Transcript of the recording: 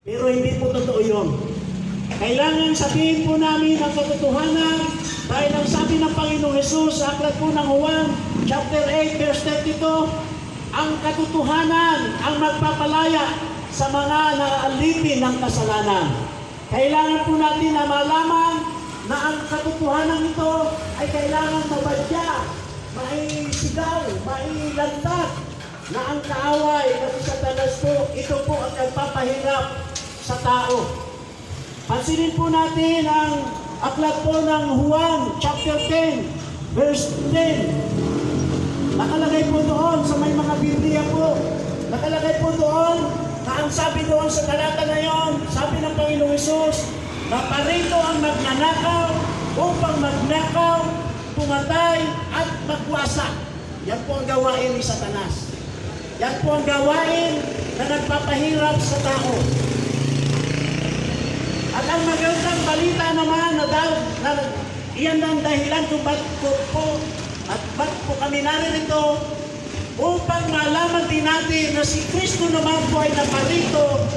Pero hindi po totoo yun. Kailangan sabihin po namin ang katotohanan dahil ang sabi ng Panginoong Hesus sa aklat po ng Juan, chapter 8, verse 32, ang katotohanan ang magpapalaya sa mga naaalipin ng kasalanan. Kailangan po natin na malaman na ang katotohanan ito ay kailangan mabadya, maisigaw, mailantad, na ang kaaway kasi Satanas po, ito po ang nagpapahirap sa tao. Pansinin po natin ang aklat po ng Juan, chapter 10, verse 10. Nakalagay po doon sa may mga Biblia po. Nakalagay po doon na ang sabi doon sa talata na yon, sabi ng Panginoong Hesus, na parito ang magnanakaw upang magnakaw, pumatay at magwasak. Yan po ang gawain ni Satanas. Yan po ang gawain na nagpapahirap sa tao. At ang magandang balita naman na iyan ang dahilan kung ba't po kami naririto upang malaman din natin na si Kristo naman po ay naparito